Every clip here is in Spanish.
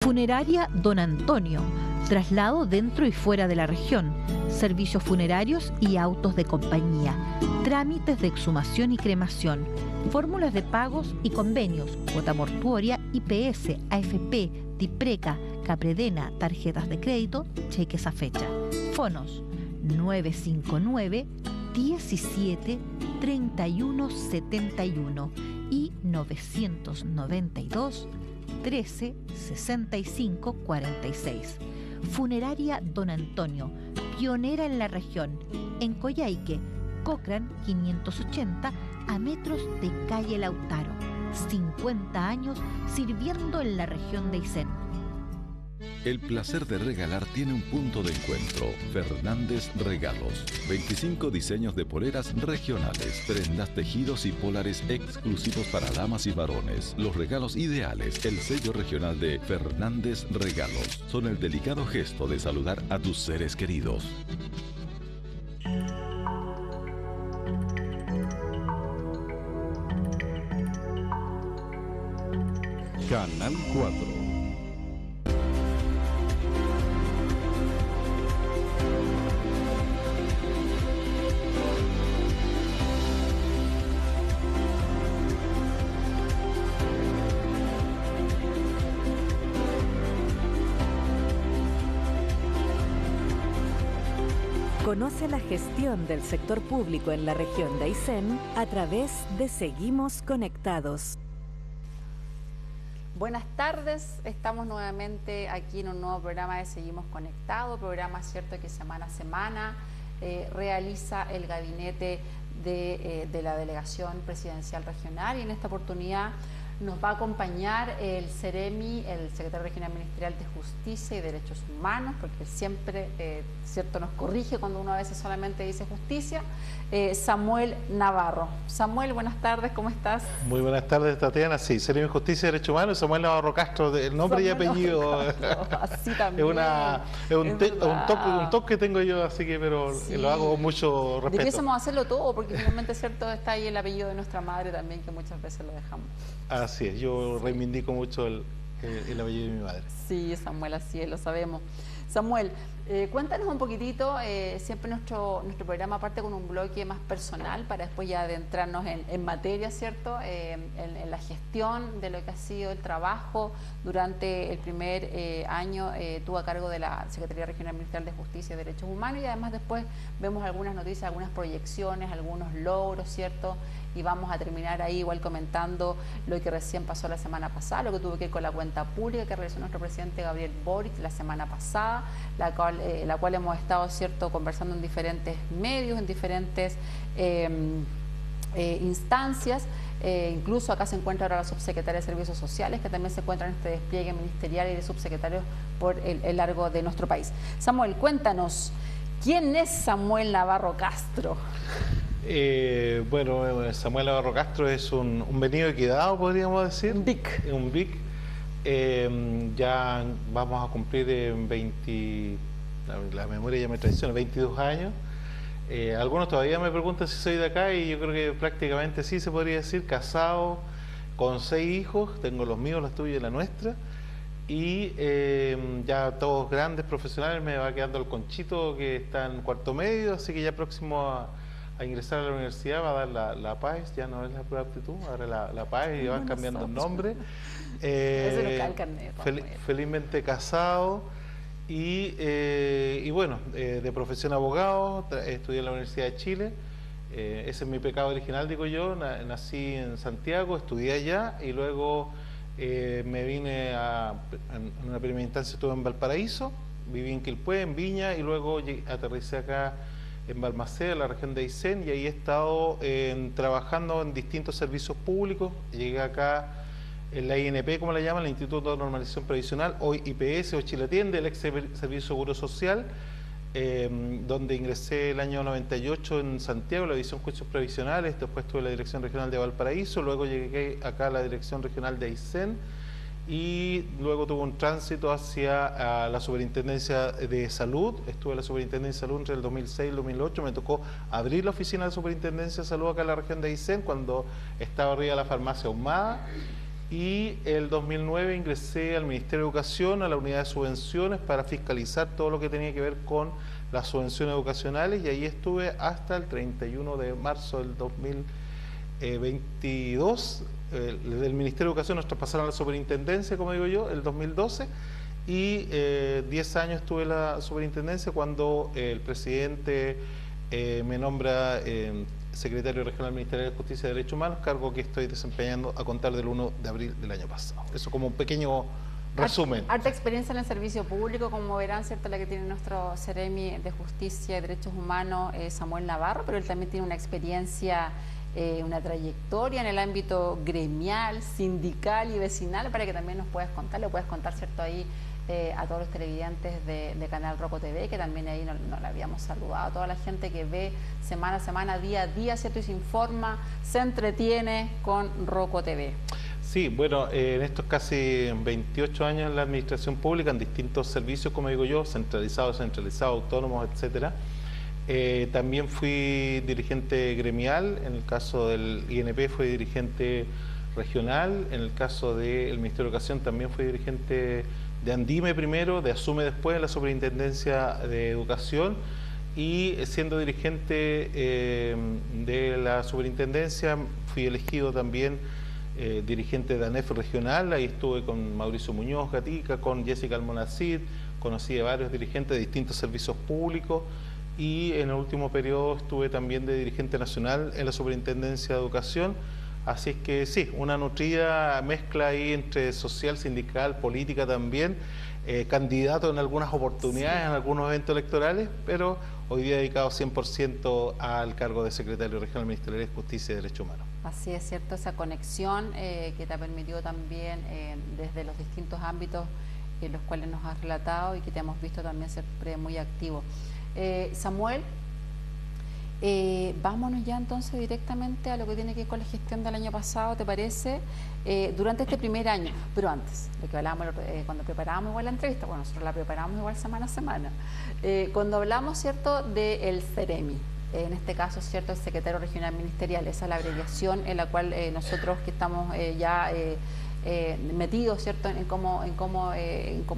Funeraria Don Antonio, traslado dentro y fuera de la región, servicios funerarios y autos de compañía, trámites de exhumación y cremación, fórmulas de pagos y convenios, cuota mortuoria, IPS, AFP, TIPRECA, Capredena, tarjetas de crédito, cheques a fecha. Fonos 959 17 31 71 y 992 13 65 46. Funeraria Don Antonio, pionera en la región, en Coyhaique, Cochrane 580, a metros de calle Lautaro. 50 años sirviendo en la región de Aysén. El placer de regalar tiene un punto de encuentro. Fernández Regalos. 25 diseños de poleras regionales, prendas, tejidos y polares exclusivos para damas y varones. Los regalos ideales, el sello regional de Fernández Regalos, son el delicado gesto de saludar a tus seres queridos. Canal 4. Conoce la gestión del sector público en la región de Aysén a través de Seguimos Conectados. Buenas tardes, estamos nuevamente aquí en un nuevo programa de Seguimos Conectados, programa cierto que semana a semana realiza el gabinete de la Delegación Presidencial Regional, y en esta oportunidad nos va a acompañar el CEREMI, el Secretario Regional Ministerial de Justicia y Derechos Humanos, porque siempre, cierto, nos corrige cuando uno a veces solamente dice justicia, Samuel Navarro. Samuel, buenas tardes, ¿cómo estás? Muy buenas tardes, Tatiana. Sí, CEREMI Justicia y Derechos Humanos, Samuel Navarro Castro, el nombre y apellido. Así también. Es un toque que tengo yo, así que, pero sí, lo hago con mucho respeto. Debiésemos hacerlo todo, porque finalmente, cierto, está ahí el apellido de nuestra madre también, que muchas veces lo dejamos. Así es, yo reivindico mucho el apellido de mi madre. Sí, Samuel, así es, lo sabemos. Samuel, cuéntanos un poquitito, siempre nuestro programa parte con un bloque más personal para después ya adentrarnos en materia, ¿cierto? En la gestión de lo que ha sido el trabajo durante el primer año tú a cargo de la Secretaría Regional Ministerial de Justicia y Derechos Humanos, y además después vemos algunas noticias, algunas proyecciones, algunos logros, ¿cierto? Y vamos a terminar ahí igual comentando lo que recién pasó la semana pasada, lo que tuvo que ver con la cuenta pública que realizó nuestro presidente Gabriel Boric la semana pasada, la cual hemos estado, cierto, conversando en diferentes medios, en diferentes instancias. Incluso acá se encuentra ahora la subsecretaria de Servicios Sociales, que también se encuentra en este despliegue ministerial y de subsecretarios por el largo de nuestro país. Samuel, cuéntanos, ¿quién es Samuel Navarro Castro? Bueno, Samuel Navarro Castro es un venido y quedado, podríamos decir. Un BIC. Un BIC. Ya vamos a cumplir en 20, la memoria ya me traiciona, 22 años. Algunos todavía me preguntan si soy de acá, y yo creo que prácticamente sí se podría decir. Casado, con 6 hijos, tengo los míos, los tuyos y la nuestra. Y ya todos grandes profesionales, me va quedando el Conchito que está en cuarto medio, así que ya próximo a ingresar a la universidad va a dar la PAES, ya no es la prueba de aptitud, ahora la PAES, y van cambiando el nombre. Eso no cae el carnet, felizmente casado y bueno, de profesión abogado, estudié en la Universidad de Chile. Ese es mi pecado original, digo yo. Nací en Santiago, estudié allá y luego me vine en una primera instancia estuve en Valparaíso, viví en Quilpué, en Viña, y luego aterricé acá en Balmaceda, en la región de Aysén, y ahí he estado trabajando en distintos servicios públicos. Llegué acá en la INP, como le llaman, el Instituto de Normalización Previsional, hoy IPS o Chile Atiende, el ex Servicio Seguro Social, donde ingresé el año 98 en Santiago, la División Juicios Previsionales. Después tuve la Dirección Regional de Valparaíso, luego llegué acá a la Dirección Regional de Aysén, y luego tuve un tránsito hacia la Superintendencia de Salud. Estuve en la Superintendencia de Salud entre el 2006 y el 2008. Me tocó abrir la oficina de Superintendencia de Salud acá en la región de Aysén, cuando estaba arriba la farmacia Ahumada. y el 2009 ingresé al Ministerio de Educación, a la unidad de subvenciones, para fiscalizar todo lo que tenía que ver con las subvenciones educacionales, y ahí estuve hasta el 31 de marzo del 2022. Del Ministerio de Educación nos traspasaron a la superintendencia, como digo yo, el 2012, y 10 años estuve en la superintendencia cuando el presidente me nombra secretario regional ministerial de Justicia y Derechos Humanos, cargo que estoy desempeñando a contar del 1 de abril del año pasado. Eso como un pequeño resumen. Harta experiencia en el servicio público, como verán, ¿cierto? La que tiene nuestro Seremi de Justicia y Derechos Humanos, Samuel Navarro, pero él también tiene una experiencia, una trayectoria en el ámbito gremial, sindical y vecinal, para que también nos puedas contar, le puedes contar, ¿cierto? Ahí a todos los televidentes de Canal Roco TV, que también ahí nos le habíamos saludado, a toda la gente que ve semana a semana, día a día, ¿cierto? Y se informa, se entretiene con Roco TV. Sí, bueno, en estos casi 28 años en la administración pública, en distintos servicios, como digo yo, centralizados, autónomos, etcétera. También fui dirigente gremial, en el caso del INP fui dirigente regional, en el caso del Ministerio de Educación también fui dirigente de Andime primero, de Asume después, en la Superintendencia de Educación, y siendo dirigente de la Superintendencia fui elegido también dirigente de ANEF regional. Ahí estuve con Mauricio Muñoz Gatica, con Jessica Almonacid, conocí a varios dirigentes de distintos servicios públicos, y en el último periodo estuve también de dirigente nacional en la Superintendencia de Educación. Así es que sí, una nutrida mezcla ahí entre social, sindical, política también, candidato en algunas oportunidades, en algunos eventos electorales, pero hoy día dedicado 100% al cargo de secretario regional ministerial de Justicia y Derechos Humanos. Así es, cierto, esa conexión que te ha permitido también desde los distintos ámbitos en los cuales nos has relatado y que te hemos visto también siempre muy activo. Samuel, vámonos ya entonces directamente a lo que tiene que ver con la gestión del año pasado, ¿te parece? Durante este primer año, pero antes, lo que hablábamos cuando preparábamos igual la entrevista, bueno, nosotros la preparamos igual semana a semana, cuando hablamos, ¿cierto?, del Seremi, en este caso, ¿cierto?, el secretario regional ministerial, esa es la abreviación en la cual nosotros que estamos ya metidos, ¿cierto?, en cómo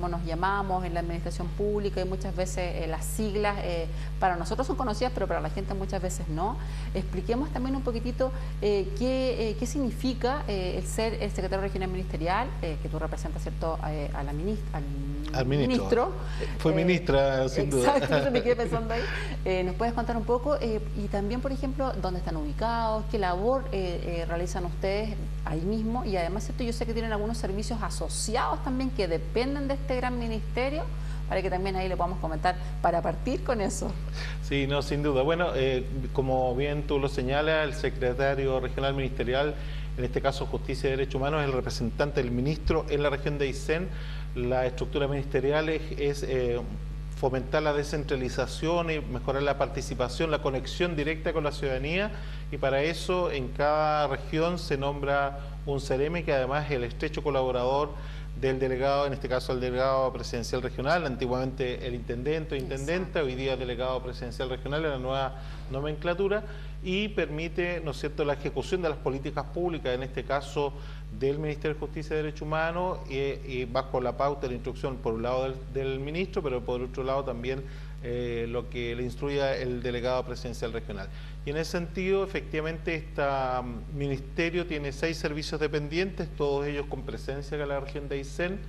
nos llamamos en la administración pública, y muchas veces las siglas para nosotros son conocidas, pero para la gente muchas veces no. Expliquemos también un poquitito qué significa el ser el secretario regional ministerial, que tú representas, ¿cierto?, al ministro. Fue ministra, sin duda. Exacto, yo me quedé pensando ahí. ¿Nos puedes contar un poco? Y también, por ejemplo, dónde están ubicados, qué labor realizan ustedes ahí mismo, y además, ¿cierto?, yo sé que tienen algunos servicios asociados también que dependen de este gran ministerio, para que también ahí le podamos comentar para partir con eso. Sí, no, sin duda. Bueno, como bien tú lo señalas, el secretario regional ministerial, en este caso Justicia y Derechos Humanos, es el representante del ministro en la región de Aysén. La estructura ministerial es fomentar la descentralización y mejorar la participación, la conexión directa con la ciudadanía, y para eso en cada región se nombra un Seremi, que además es el estrecho colaborador del delegado, en este caso el delegado presidencial regional, antiguamente el intendente o intendenta, hoy día el delegado presidencial regional, en la nueva nomenclatura, y permite, ¿no es cierto?, la ejecución de las políticas públicas, en este caso del Ministerio de Justicia y Derechos Humanos, y bajo la pauta de la instrucción por un lado del ministro, pero por otro lado también lo que le instruya el delegado presidencial regional. Y en ese sentido, efectivamente, este ministerio tiene 6 servicios dependientes, todos ellos con presencia acá en la región de Aysén.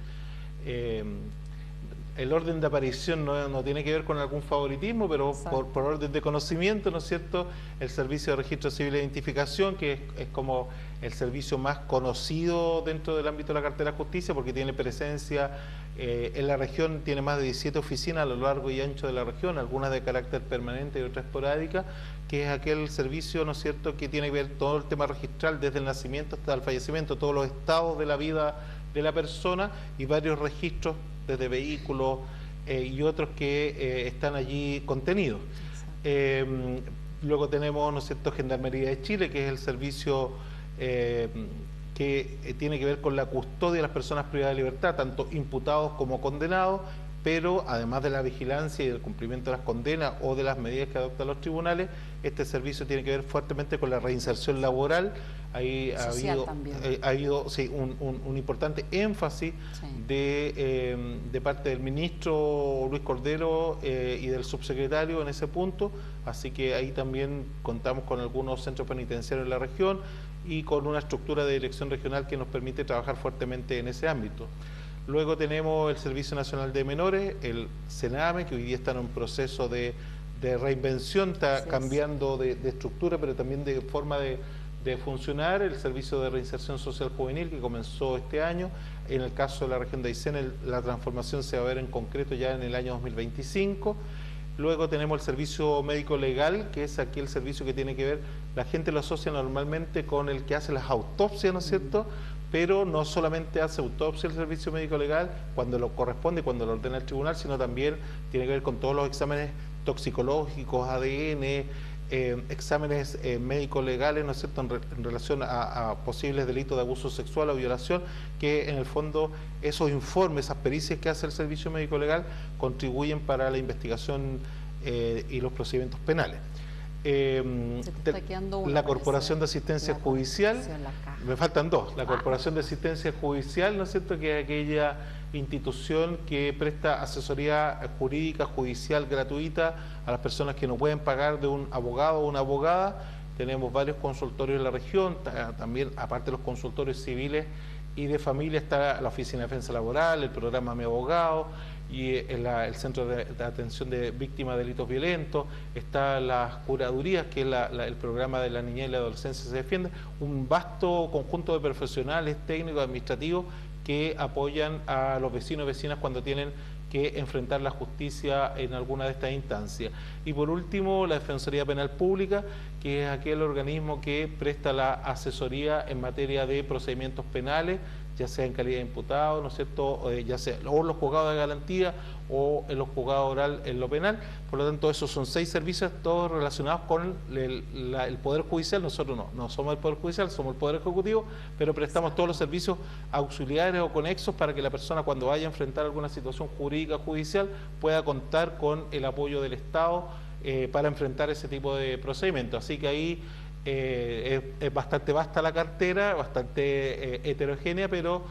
El orden de aparición no tiene que ver con algún favoritismo, pero por orden de conocimiento, ¿no es cierto?, el Servicio de Registro Civil e Identificación, que es como el servicio más conocido dentro del ámbito de la cartera de justicia, porque tiene presencia en la región, tiene más de 17 oficinas a lo largo y ancho de la región, algunas de carácter permanente y otras esporádicas, que es aquel servicio, ¿no es cierto?, que tiene que ver todo el tema registral, desde el nacimiento hasta el fallecimiento, todos los estados de la vida de la persona, y varios registros desde vehículos y otros que están allí contenidos. Luego tenemos, ¿no es cierto?, Gendarmería de Chile, que es el servicio que tiene que ver con la custodia de las personas privadas de libertad, tanto imputados como condenados, pero además de la vigilancia y del cumplimiento de las condenas o de las medidas que adoptan los tribunales, este servicio tiene que ver fuertemente con la reinserción laboral. Ahí ha habido sí, un importante énfasis de parte del ministro Luis Cordero y del subsecretario en ese punto, así que ahí también contamos con algunos centros penitenciarios en la región y con una estructura de dirección regional que nos permite trabajar fuertemente en ese ámbito. Luego tenemos el Servicio Nacional de Menores, el CENAME, que hoy día está en un proceso de reinvención, está cambiando de estructura, pero también de forma de funcionar. El Servicio de Reinserción Social Juvenil, que comenzó este año. En el caso de la región de Aysén, la transformación se va a ver en concreto ya en el año 2025. Luego tenemos el Servicio Médico Legal, que es aquí el servicio que tiene que ver, la gente lo asocia normalmente con el que hace las autopsias, ¿no es cierto?, pero no solamente hace autopsia el servicio médico legal cuando lo corresponde, cuando lo ordena el tribunal, sino también tiene que ver con todos los exámenes toxicológicos, ADN, exámenes médicos legales, ¿no es cierto?, en relación a posibles delitos de abuso sexual o violación, que en el fondo esos informes, esas pericias que hace el servicio médico legal contribuyen para la investigación y los procedimientos penales. La Corporación de Asistencia Judicial, me faltan dos, la Corporación de Asistencia Judicial, ¿no es cierto?, que es aquella institución que presta asesoría jurídica, judicial, gratuita a las personas que no pueden pagar de un abogado o una abogada. Tenemos varios consultorios en la región, también aparte de los consultorios civiles y de familia está la Oficina de Defensa Laboral, el programa Mi Abogado y el Centro de Atención de Víctimas de Delitos Violentos, está las curadurías, que es el programa de la niñez y la adolescencia se defiende, un vasto conjunto de profesionales, técnicos, administrativos que apoyan a los vecinos y vecinas cuando tienen que enfrentar la justicia en alguna de estas instancias. Y por último, la Defensoría Penal Pública, que es aquel organismo que presta la asesoría en materia de procedimientos penales, ya sea en calidad de imputado, ¿no es cierto?, ya sea o en los juzgados de garantía o en los juzgados oral en lo penal. Por lo tanto, esos son 6 servicios, todos relacionados con el Poder Judicial. Nosotros no somos el Poder Judicial, somos el Poder Ejecutivo, pero prestamos todos los servicios auxiliares o conexos para que la persona, cuando vaya a enfrentar alguna situación jurídica judicial, pueda contar con el apoyo del Estado para enfrentar ese tipo de procedimientos. Así que ahí es bastante vasta la cartera, bastante heterogénea, pero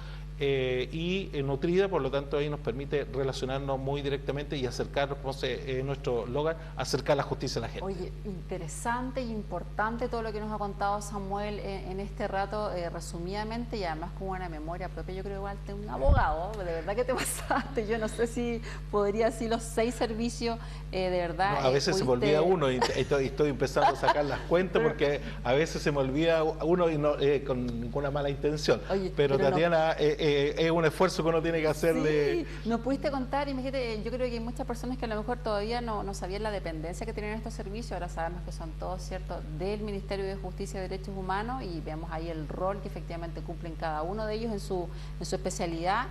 y nutrida, por lo tanto ahí nos permite relacionarnos muy directamente y acercar, como nuestro logan, acercar la justicia a la gente. Oye, interesante y importante todo lo que nos ha contado Samuel en este rato, resumidamente, y además con una memoria propia. Yo creo igual que un abogado, de verdad que te pasaste. Yo no sé si podría decir los 6 servicios, de verdad. No, a veces se me olvida uno y estoy empezando a sacar las cuentas porque a veces se me olvida uno y no con ninguna mala intención. Oye, pero Tatiana, es un esfuerzo que uno tiene que hacerle. Sí, nos pudiste contar, imagínate, yo creo que hay muchas personas que a lo mejor todavía no sabían la dependencia que tienen estos servicios. Ahora sabemos que son todos, ¿cierto?, del Ministerio de Justicia y Derechos Humanos, y vemos ahí el rol que efectivamente cumplen cada uno de ellos en su especialidad,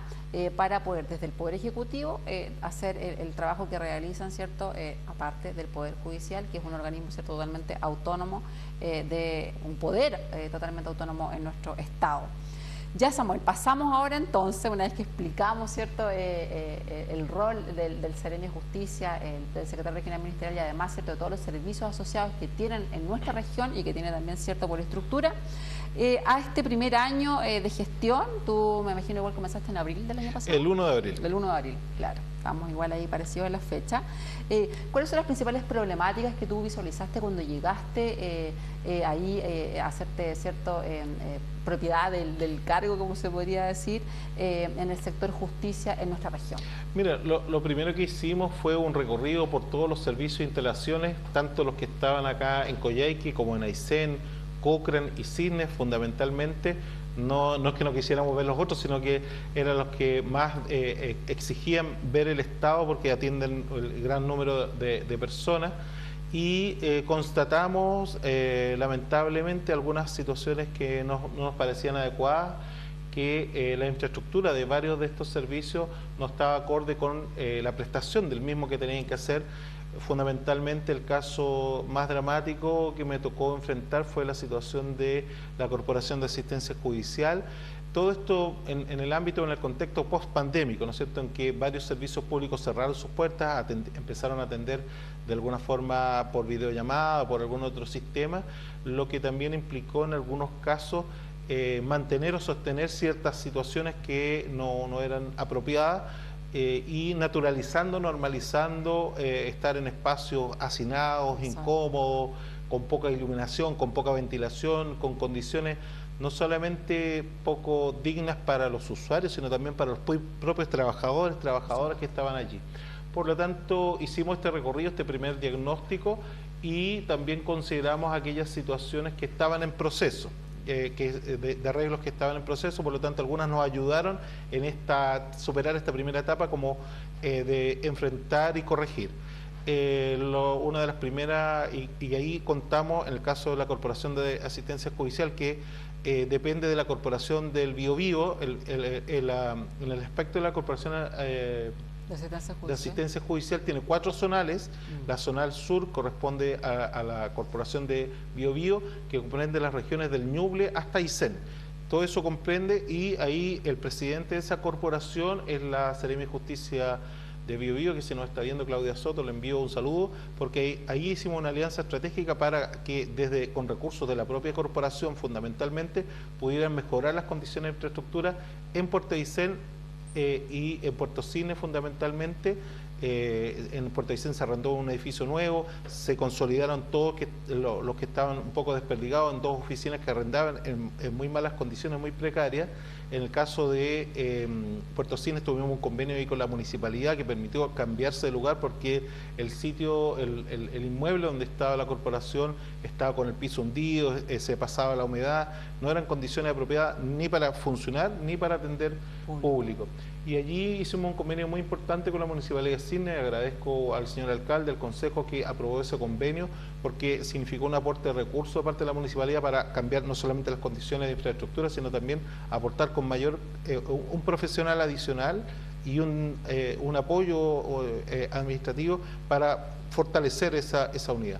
para poder desde el Poder Ejecutivo hacer el trabajo que realizan, ¿cierto?, aparte del Poder Judicial, que es un organismo, ¿cierto?, totalmente autónomo, de un poder totalmente autónomo en nuestro Estado. Ya, Samuel, pasamos ahora entonces, una vez que explicamos, ¿cierto?, el rol del Seremi de Justicia, del Secretario Regional Ministerial, y además, ¿cierto?, de todos los servicios asociados que tienen en nuestra región y que tiene también, ¿cierto?, por estructura, a este primer año de gestión. Tú, me imagino, igual comenzaste en abril del año pasado. El 1 de abril. El 1 de abril, claro. Estamos igual ahí parecidos en la fecha. ¿Cuáles son las principales problemáticas que tú visualizaste cuando llegaste ahí a hacerte, ¿cierto?, propiedad del cargo, como se podría decir, en el sector justicia en nuestra región? Mira, lo primero que hicimos fue un recorrido por todos los servicios e instalaciones, tanto los que estaban acá en Coyhaique como en Aysén, Cochrane y Cisnes, fundamentalmente. No es que no quisiéramos ver los otros, sino que eran los que más exigían ver el Estado, porque atienden el gran número de personas, y constatamos lamentablemente algunas situaciones que no nos parecían adecuadas, que la infraestructura de varios de estos servicios no estaba acorde con la prestación del mismo que tenían que hacer. Fundamentalmente, el caso más dramático que me tocó enfrentar fue la situación de la Corporación de Asistencia Judicial. Todo esto en el ámbito, en el contexto post-pandémico, ¿no es cierto?, en que varios servicios públicos cerraron sus puertas, empezaron a atender de alguna forma por videollamada o por algún otro sistema, lo que también implicó en algunos casos mantener o sostener ciertas situaciones que no eran apropiadas, y naturalizando, normalizando estar en espacios hacinados, incómodos, con poca iluminación, con poca ventilación, con condiciones no solamente poco dignas para los usuarios, sino también para los propios trabajadoras que estaban allí. Por lo tanto, hicimos este recorrido, este primer diagnóstico, y también consideramos aquellas situaciones que estaban en proceso, de arreglos que estaban en proceso. Por lo tanto, algunas nos ayudaron en superar esta primera etapa, como de enfrentar y corregir. Una de las primeras, y ahí contamos en el caso de la Corporación de Asistencia Judicial, que depende de la Corporación del Biobío, en el aspecto de la Corporación de Asistencia Judicial tiene 4 zonales. La zonal sur corresponde a la Corporación de Biobío, que comprende las regiones del Ñuble hasta Aysén. Todo eso comprende, y ahí el presidente de esa corporación es la Seremi de Justicia de Biobío, que si nos está viendo Claudia Soto, le envío un saludo, porque ahí hicimos una alianza estratégica para que con recursos de la propia corporación fundamentalmente pudieran mejorar las condiciones de infraestructura en Puerto Aysén y en Puerto Cine fundamentalmente. En Puerto Aysén se arrendó un edificio nuevo, se consolidaron todos los que estaban un poco desperdigados en 2 oficinas que arrendaban en muy malas condiciones, muy precarias. En el caso de Puerto Cines tuvimos un convenio ahí con la municipalidad que permitió cambiarse de lugar, porque el sitio, el inmueble donde estaba la corporación estaba con el piso hundido, se pasaba la humedad, no eran condiciones apropiadas ni para funcionar ni para atender público. Y allí hicimos un convenio muy importante con la Municipalidad de Cisne. Agradezco al señor alcalde, al consejo, que aprobó ese convenio, porque significó un aporte de recursos de parte de la municipalidad para cambiar no solamente las condiciones de infraestructura, sino también aportar con mayor, un profesional adicional y un apoyo administrativo para fortalecer esa unidad.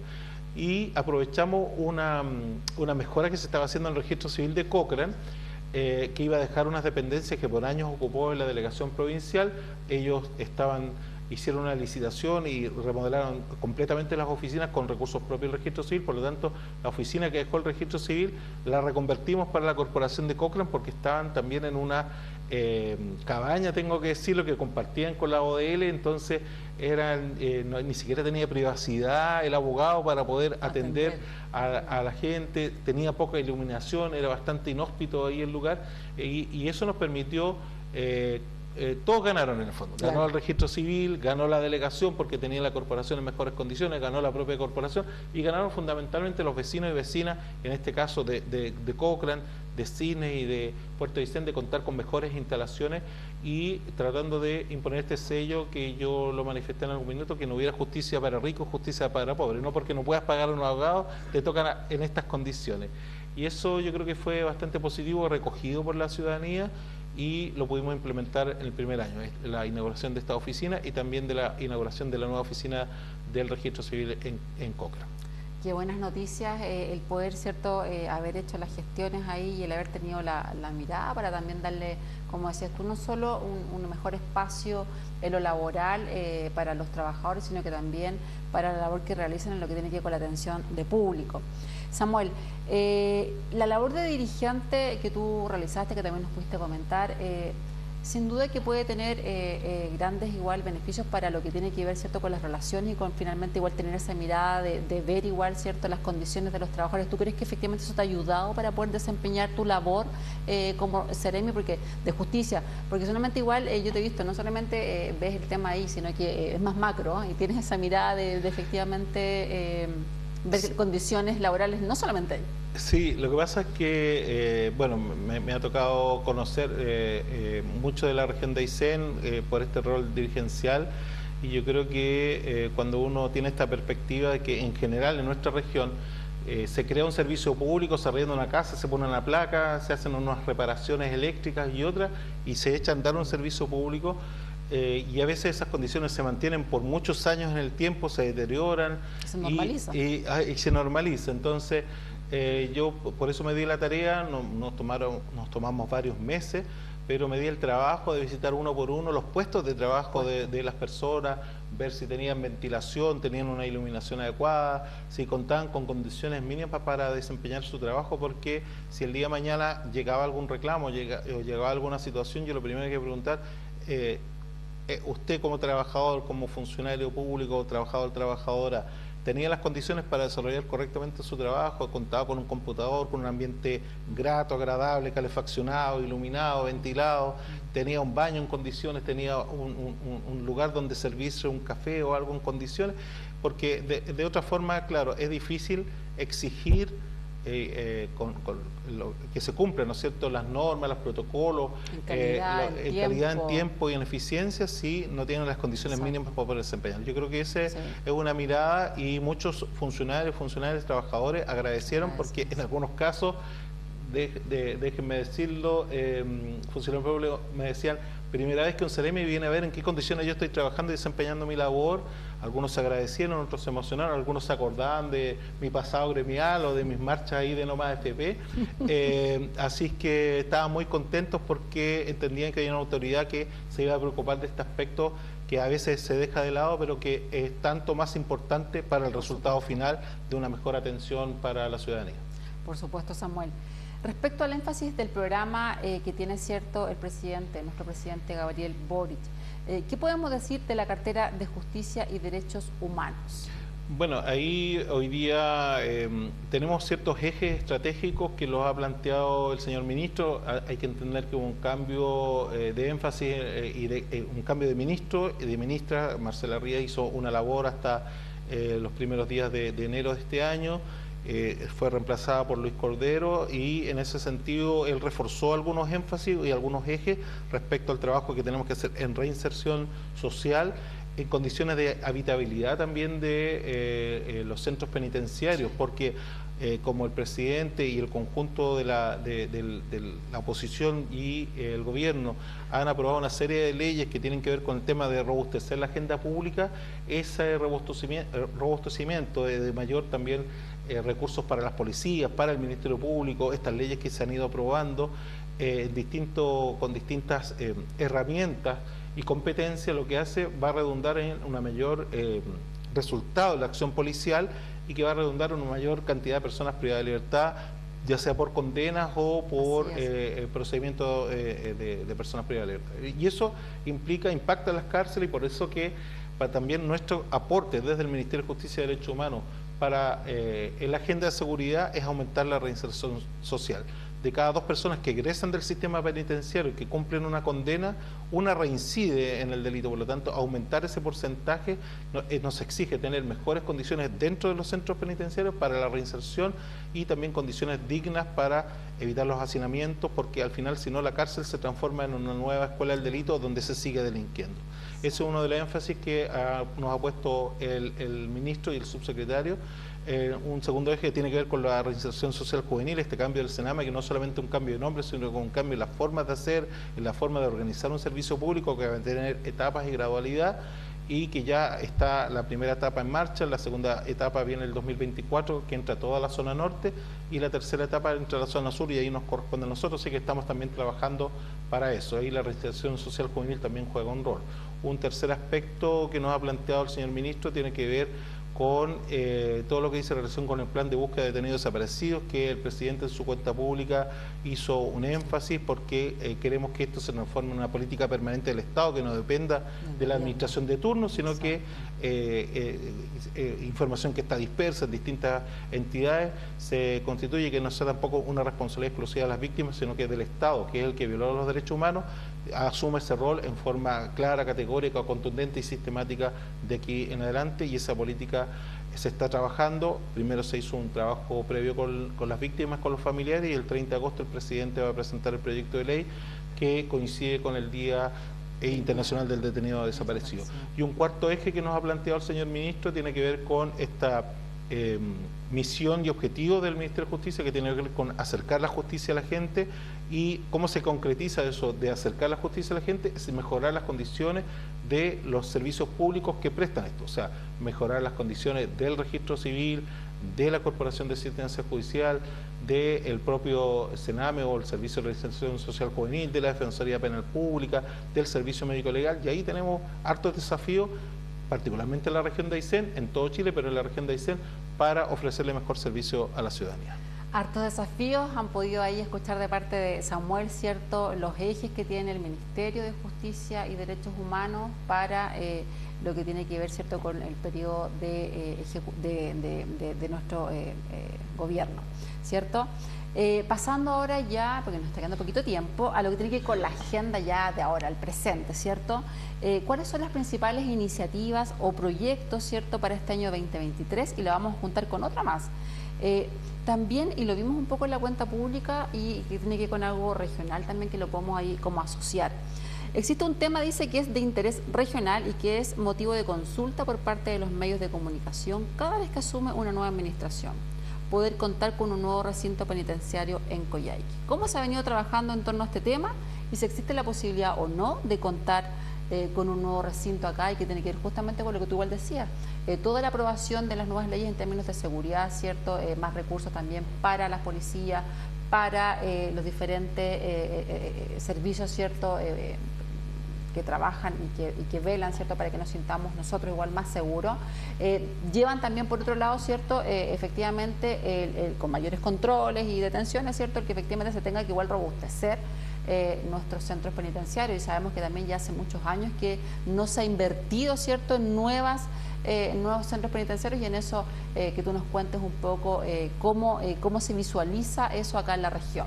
Y aprovechamos una mejora que se estaba haciendo en el registro civil de Cochrane, que iba a dejar unas dependencias que por años ocupó en la delegación provincial. Ellos hicieron una licitación y remodelaron completamente las oficinas con recursos propios del registro civil. Por lo tanto, la oficina que dejó el registro civil la reconvertimos para la corporación de Cochrane, porque estaban también en una cabaña, tengo que decirlo, que compartían con la ODL. Entonces ni siquiera tenía privacidad el abogado para poder atender a la gente, tenía poca iluminación, era bastante inhóspito ahí el lugar, y eso nos permitió, todos ganaron en el fondo. Ganó el registro civil, ganó la delegación porque tenía la corporación en mejores condiciones, ganó la propia corporación, y ganaron fundamentalmente los vecinos y vecinas, en este caso de Cochrane, de Cisne y de Puerto Aysén, de contar con mejores instalaciones, y tratando de imponer este sello que yo lo manifesté en algún minuto, que no hubiera justicia para ricos, justicia para pobres. No porque no puedas pagar a un abogado, te tocan en estas condiciones. Y eso yo creo que fue bastante positivo, recogido por la ciudadanía, y lo pudimos implementar en el primer año, la inauguración de esta oficina y también de la inauguración de la nueva oficina del registro civil en Cochrane. Qué buenas noticias el poder, ¿cierto?, haber hecho las gestiones ahí y el haber tenido la mirada para también darle, como decías tú, no solo un mejor espacio en lo laboral para los trabajadores, sino que también para la labor que realizan en lo que tiene que ver con la atención de público. Samuel, la labor de dirigente que tú realizaste, que también nos pudiste comentar, sin duda que puede tener grandes igual beneficios para lo que tiene que ver, ¿cierto?, con las relaciones y con finalmente igual tener esa mirada de ver igual, ¿cierto?, las condiciones de los trabajadores. ¿Tú crees que efectivamente eso te ha ayudado para poder desempeñar tu labor como Seremi de justicia? Porque solamente igual yo te he visto, no solamente ves el tema ahí, sino que es más macro, y tienes esa mirada de efectivamente ver condiciones laborales, no solamente ahí. Sí, lo que pasa es que, bueno, me ha tocado conocer mucho de la región de Aysén por este rol dirigencial, y yo creo que cuando uno tiene esta perspectiva de que en general en nuestra región se crea un servicio público, se arrienda una casa, se pone una placa, se hacen unas reparaciones eléctricas y otras, y se echa a andar un servicio público, y a veces esas condiciones se mantienen por muchos años en el tiempo, se deterioran. Se normaliza. Y se normaliza. Entonces, Yo por eso me di la tarea, nos tomamos varios meses, pero me di el trabajo de visitar uno por uno los puestos de trabajo de las personas, ver si tenían ventilación, tenían una iluminación adecuada, si contaban con condiciones mínimas para desempeñar su trabajo, porque si el día de mañana llegaba algún reclamo o llegaba alguna situación, yo lo primero que hay que preguntar, usted como trabajador, como funcionario público, trabajador, trabajadora, tenía las condiciones para desarrollar correctamente su trabajo, contaba con un computador, con un ambiente grato, agradable, calefaccionado, iluminado, ventilado, tenía un baño en condiciones, tenía un lugar donde servirse un café o algo en condiciones, porque de otra forma, claro, es difícil exigir que se cumplan, ¿no es cierto?, las normas, los protocolos, en calidad, en tiempo y en eficiencia, si no tienen las condiciones mínimas para poder desempeñar. Yo creo que esa es una mirada, y muchos funcionarios, trabajadores agradecieron, porque en algunos casos, déjenme decirlo, funcionarios públicos me decían, primera vez que un Ceremi viene a ver en qué condiciones yo estoy trabajando y desempeñando mi labor. Algunos se agradecieron, otros se emocionaron, algunos se acordaban de mi pasado gremial o de mis marchas ahí de Nomás FP. Así es que estaban muy contentos porque entendían que hay una autoridad que se iba a preocupar de este aspecto que a veces se deja de lado, pero que es tanto más importante para el resultado final de una mejor atención para la ciudadanía. Por supuesto, Samuel. Respecto al énfasis del programa que tiene cierto nuestro presidente Gabriel Boric, ¿qué podemos decir de la cartera de Justicia y Derechos Humanos? Bueno, ahí hoy día tenemos ciertos ejes estratégicos que los ha planteado el señor ministro. Hay que entender que hubo un cambio de énfasis y un cambio de ministro y de ministra. Marcela Ría hizo una labor hasta los primeros días de enero de este año. Fue reemplazada por Luis Cordero, y en ese sentido él reforzó algunos énfasis y algunos ejes respecto al trabajo que tenemos que hacer en reinserción social, en condiciones de habitabilidad también de los centros penitenciarios, porque como el presidente y el conjunto de la oposición y el gobierno han aprobado una serie de leyes que tienen que ver con el tema de robustecer la agenda pública, ese robustecimiento de mayor también recursos para las policías, para el Ministerio Público, estas leyes que se han ido aprobando con distintas herramientas y competencias, lo que hace va a redundar en una mayor resultado de la acción policial, y que va a redundar en una mayor cantidad de personas privadas de libertad, ya sea por condenas o por procedimientos de personas privadas de libertad. Y eso impacta en las cárceles, y por eso que también nuestro aporte desde el Ministerio de Justicia y Derechos Humanos para en la agenda de seguridad es aumentar la reinserción social. De cada 2 personas que egresan del sistema penitenciario y que cumplen una condena, una reincide en el delito. Por lo tanto, aumentar ese porcentaje nos exige tener mejores condiciones dentro de los centros penitenciarios para la reinserción, y también condiciones dignas para evitar los hacinamientos, porque al final, si no, la cárcel se transforma en una nueva escuela del delito donde se sigue delinquiendo. Ese es uno de los énfasis que nos ha puesto el ministro y el subsecretario. Un segundo eje tiene que ver con la reinserción social juvenil, este cambio del Sename, que no solamente un cambio de nombre, sino con un cambio en las formas de hacer, en la forma de organizar un servicio público que va a tener etapas y gradualidad, y que ya está la primera etapa en marcha. La segunda etapa viene el 2024, que entra toda la zona norte, y la tercera etapa entra la zona sur, y ahí nos corresponde a nosotros, así que estamos también trabajando para eso. Ahí la reinserción social juvenil también juega un rol. Un tercer aspecto que nos ha planteado el señor ministro tiene que ver con todo lo que dice en relación con el plan de búsqueda de detenidos desaparecidos, que el presidente en su cuenta pública hizo un énfasis, porque queremos que esto se transforme en una política permanente del Estado, que no dependa de la administración de turno, sino que información que está dispersa en distintas entidades se constituye, que no sea tampoco una responsabilidad exclusiva de las víctimas, sino que del Estado, que es el que violó los derechos humanos, asume ese rol en forma clara, categórica, contundente y sistemática de aquí en adelante, y esa política se está trabajando. Primero se hizo un trabajo previo con las víctimas, con los familiares, y el 30 de agosto el presidente va a presentar el proyecto de ley que coincide con el Día Internacional del Detenido Desaparecido. Y un cuarto eje que nos ha planteado el señor ministro tiene que ver con esta misión y objetivo del Ministerio de Justicia, que tiene que ver con acercar la justicia a la gente. ¿Y cómo se concretiza eso de acercar la justicia a la gente? Es mejorar las condiciones de los servicios públicos que prestan esto, o sea, mejorar las condiciones del registro civil, de la Corporación de Asistencia Judicial, del propio Sename o el Servicio de Reinserción Social Juvenil, de la Defensoría Penal Pública, del Servicio Médico Legal, y ahí tenemos hartos desafíos, particularmente en la región de Aysén, en todo Chile, pero en la región de Aysén, para ofrecerle mejor servicio a la ciudadanía. Hartos desafíos, han podido ahí escuchar de parte de Samuel, ¿cierto?, los ejes que tiene el Ministerio de Justicia y Derechos Humanos para lo que tiene que ver, ¿cierto?, con el periodo de nuestro gobierno, ¿cierto? Pasando ahora ya, porque nos está quedando poquito tiempo, a lo que tiene que ver con la agenda ya de ahora, el presente, ¿cierto? ¿Cuáles son las principales iniciativas o proyectos, ¿cierto?, para este año 2023? Y lo vamos a juntar con otra más. También, y lo vimos un poco en la cuenta pública y que tiene que ver con algo regional también, que lo podemos ahí como asociar. Existe un tema, dice, que es de interés regional y que es motivo de consulta por parte de los medios de comunicación cada vez que asume una nueva administración: poder contar con un nuevo recinto penitenciario en Coyhaique. ¿Cómo se ha venido trabajando en torno a este tema y si existe la posibilidad o no de contar con un nuevo recinto acá, y que tiene que ver justamente con lo que tú igual decías, toda la aprobación de las nuevas leyes en términos de seguridad, ¿cierto?, más recursos también para las policías, para los diferentes servicios, ¿cierto?, que trabajan y que velan, ¿cierto?, para que nos sintamos nosotros igual más seguros. Llevan también, por otro lado, ¿cierto?, efectivamente, con mayores controles y detenciones, ¿cierto?, el que efectivamente se tenga que igual robustecer nuestros centros penitenciarios, y sabemos que también ya hace muchos años que no se ha invertido, ¿cierto?, en nuevos centros penitenciarios, y en eso que tú nos cuentes un poco cómo se visualiza eso acá en la región.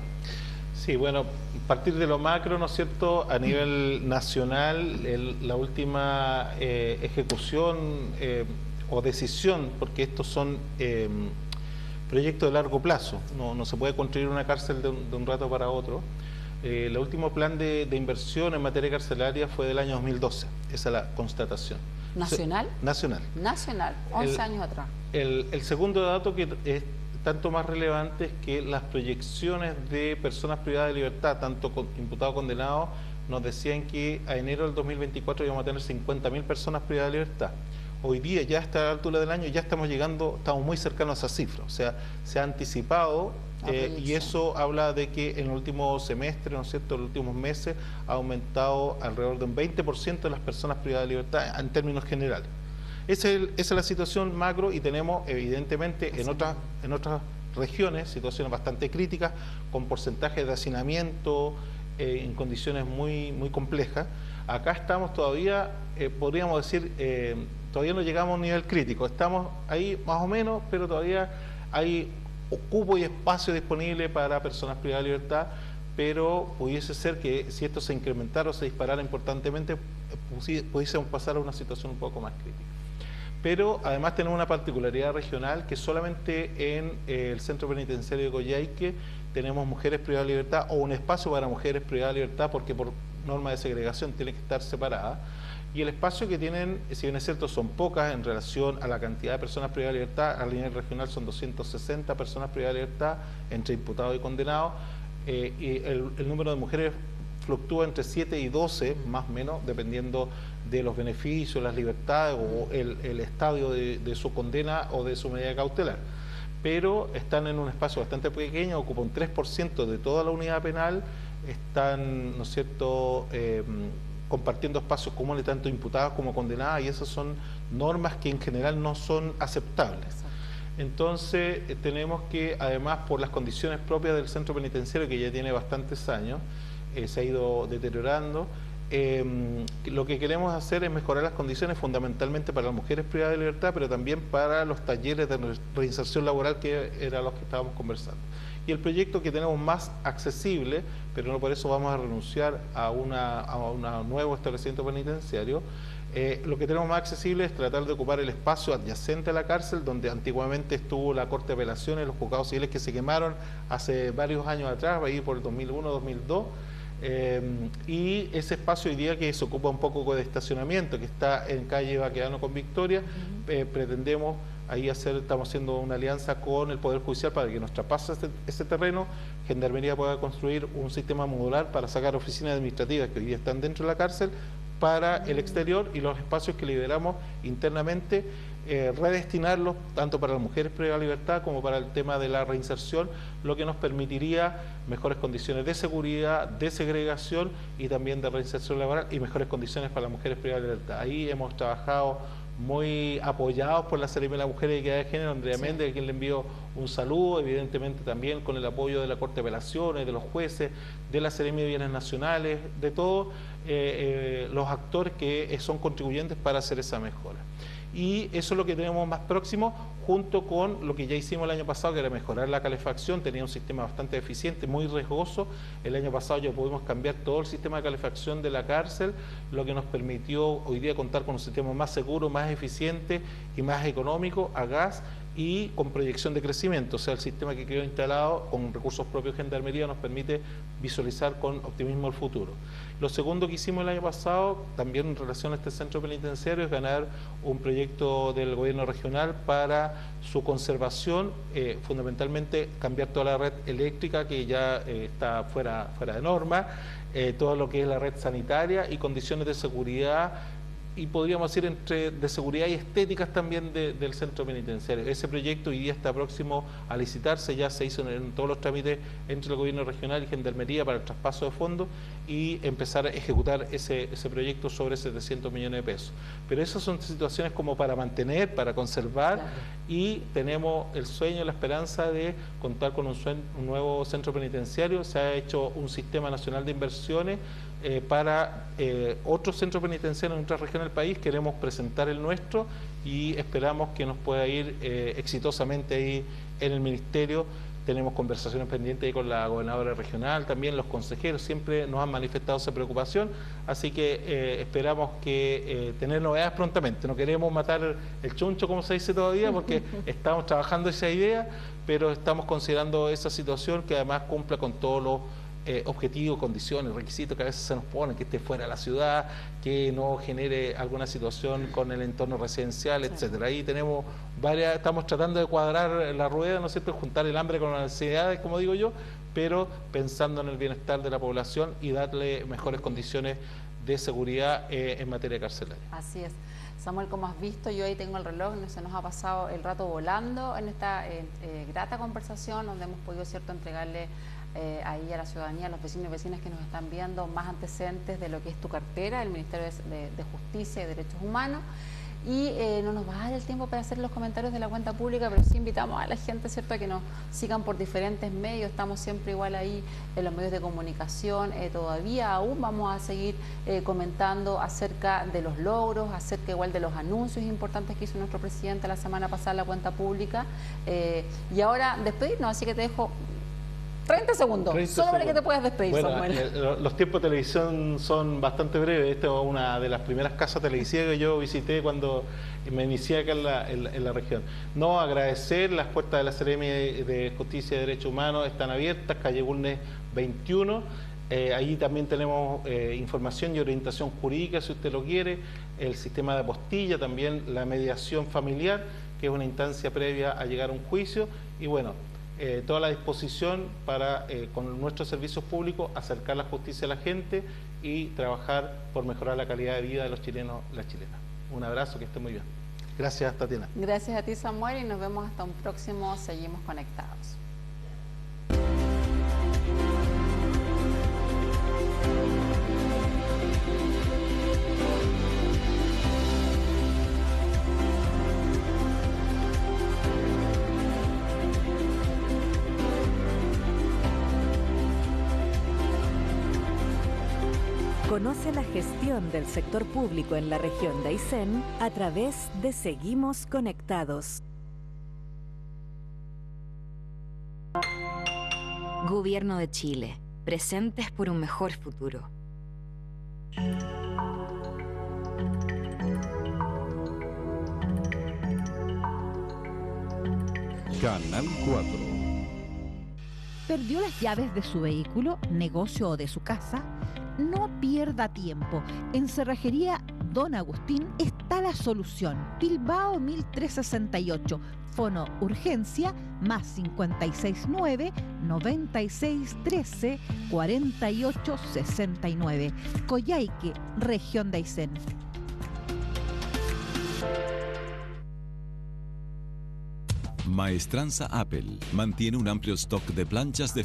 Sí, bueno, partir de lo macro, ¿no es cierto?, a nivel nacional, la última ejecución o decisión, porque estos son proyectos de largo plazo, no se puede construir una cárcel de un rato para otro. El último plan de inversión en materia carcelaria fue del año 2012, esa es la constatación. ¿Nacional? Nacional. Nacional, 11 años atrás. El segundo dato que es tanto más relevante es que las proyecciones de personas privadas de libertad, tanto imputados condenados, nos decían que a enero del 2024 íbamos a tener 50.000 personas privadas de libertad. Hoy día, ya a esta altura del año, ya estamos muy cercanos a esa cifra, o sea, se ha anticipado y eso habla de que en el último semestre, ¿no es cierto?, en los últimos meses, ha aumentado alrededor de un 20% de las personas privadas de libertad en términos generales. Esa es la situación macro, y tenemos evidentemente en otras regiones situaciones bastante críticas, con porcentajes de hacinamiento en condiciones muy complejas. Acá estamos todavía, podríamos decir, todavía no llegamos a un nivel crítico, estamos ahí más o menos, pero todavía hay cupo y espacio disponible para personas privadas de libertad, pero pudiese ser que si esto se incrementara o se disparara importantemente, pudiésemos pasar a una situación un poco más crítica. Pero además tenemos una particularidad regional, que solamente en el Centro Penitenciario de Coyhaique tenemos mujeres privadas de libertad, o un espacio para mujeres privadas de libertad, porque por norma de segregación tiene que estar separada. Y el espacio que tienen, si bien es cierto, son pocas en relación a la cantidad de personas privadas de libertad, a nivel regional son 260 personas privadas de libertad, entre imputados y condenados, y el número de mujeres fluctúa entre 7 y 12, más o menos, dependiendo de los beneficios, las libertades o el estadio de su condena o de su medida cautelar. Pero están en un espacio bastante pequeño, ocupan un 3% de toda la unidad penal, están, ¿no es cierto?, compartiendo espacios comunes tanto imputadas como condenadas, y esas son normas que en general no son aceptables. Entonces tenemos que, además, por las condiciones propias del centro penitenciario, que ya tiene bastantes años, se ha ido deteriorando, lo que queremos hacer es mejorar las condiciones fundamentalmente para las mujeres privadas de libertad, pero también para los talleres de reinserción laboral, que era los que estábamos conversando. Y el proyecto que tenemos más accesible, pero no por eso vamos a renunciar a un nuevo establecimiento penitenciario, lo que tenemos más accesible es tratar de ocupar el espacio adyacente a la cárcel, donde antiguamente estuvo la Corte de Apelaciones, los juzgados civiles que se quemaron hace varios años atrás, va a ir por el 2001-2002, y ese espacio hoy día que se ocupa un poco de estacionamiento, que está en calle Baquedano con Victoria, pretendemos ahí estamos haciendo una alianza con el Poder Judicial para que nos traspase ese terreno. Gendarmería pueda construir un sistema modular para sacar oficinas administrativas que hoy día están dentro de la cárcel para el exterior, y los espacios que liberamos internamente redestinarlos tanto para las mujeres privadas de libertad como para el tema de la reinserción, lo que nos permitiría mejores condiciones de seguridad, de segregación y también de reinserción laboral y mejores condiciones para las mujeres privadas de libertad. Ahí hemos trabajado muy apoyados por la Seremía de la Mujer y Equidad de Género, Andrea Méndez, a quien le envío un saludo, evidentemente también con el apoyo de la Corte de Apelaciones, de los jueces, de la Seremía de Bienes Nacionales, de todos los actores que son contribuyentes para hacer esa mejora. Y eso es lo que tenemos más próximo, junto con lo que ya hicimos el año pasado, que era mejorar la calefacción. Tenía un sistema bastante eficiente, muy riesgoso. El año pasado ya pudimos cambiar todo el sistema de calefacción de la cárcel, lo que nos permitió hoy día contar con un sistema más seguro, más eficiente y más económico a gas y con proyección de crecimiento. O sea, el sistema que quedó instalado con recursos propios de Gendarmería nos permite visualizar con optimismo el futuro. Lo segundo que hicimos el año pasado, también en relación a este centro penitenciario, es ganar un proyecto del gobierno regional para su conservación, fundamentalmente cambiar toda la red eléctrica que ya está fuera de norma, todo lo que es la red sanitaria y condiciones de seguridad, y podríamos decir de seguridad y estéticas también del centro penitenciario. Ese proyecto hoy día está próximo a licitarse, ya se hizo en todos los trámites entre el gobierno regional y Gendarmería para el traspaso de fondos y empezar a ejecutar ese proyecto sobre 700 millones de pesos. Pero esas son situaciones como para mantener, para conservar, claro. Y tenemos el sueño, la esperanza de contar con un nuevo centro penitenciario. Se ha hecho un sistema nacional de inversiones para otros centros penitenciarios en otras regiones del país. Queremos presentar el nuestro y esperamos que nos pueda ir exitosamente ahí en el ministerio. Tenemos conversaciones pendientes ahí con la gobernadora regional, también los consejeros siempre nos han manifestado esa preocupación, así que esperamos que tener novedades prontamente. No queremos matar el chuncho, como se dice todavía, porque estamos trabajando esa idea, pero estamos considerando esa situación que además cumpla con todos los objetivos, condiciones, requisitos que a veces se nos ponen, que esté fuera de la ciudad, que no genere alguna situación con el entorno residencial, etcétera. Ahí tenemos varias, estamos tratando de cuadrar la rueda, ¿no es cierto?, juntar el hambre con las necesidades, como digo yo, pero pensando en el bienestar de la población y darle mejores condiciones de seguridad en materia carcelaria. Así es. Samuel, como has visto, yo ahí tengo el reloj, se nos ha pasado el rato volando en esta grata conversación donde hemos podido, ¿cierto?, entregarle ahí a la ciudadanía, a los vecinos y vecinas que nos están viendo, más antecedentes de lo que es tu cartera, el Ministerio de Justicia y Derechos Humanos. Y no nos va a dar el tiempo para hacer los comentarios de la cuenta pública, pero sí invitamos a la gente, ¿cierto?, a que nos sigan por diferentes medios. Estamos siempre igual ahí en los medios de comunicación. Todavía aún vamos a seguir comentando acerca de los logros, acerca igual de los anuncios importantes que hizo nuestro presidente la semana pasada en la cuenta pública. Y ahora despedirnos, así que te dejo 30 segundos, solo para que te puedas despedir, bueno, Samuel. Los tiempos de televisión son bastante breves. Esta es una de las primeras casas televisivas que yo visité cuando me inicié acá en la región. No, agradecer, las puertas de la Seremía de Justicia y Derechos Humanos están abiertas, calle Bulnes 21. Ahí también tenemos información y orientación jurídica, si usted lo quiere, el sistema de apostilla, también la mediación familiar, que es una instancia previa a llegar a un juicio, y bueno, toda la disposición para, con nuestros servicios públicos, acercar la justicia a la gente y trabajar por mejorar la calidad de vida de los chilenos y las chilenas. Un abrazo, que esté muy bien. Gracias, Tatiana. Gracias a ti, Samuel, y nos vemos hasta un próximo Seguimos Conectados. Conoce la gestión del sector público en la región de Aysén a través de Seguimos Conectados. Gobierno de Chile. Presentes por un mejor futuro. Canal 4. ¿Perdió las llaves de su vehículo, negocio o de su casa? No pierda tiempo. En Cerrajería Don Agustín está la solución. Bilbao 1368. Fono Urgencia más 569-9613-4869. Coyhaique, región de Aysén. Maestranza Apple mantiene un amplio stock de planchas de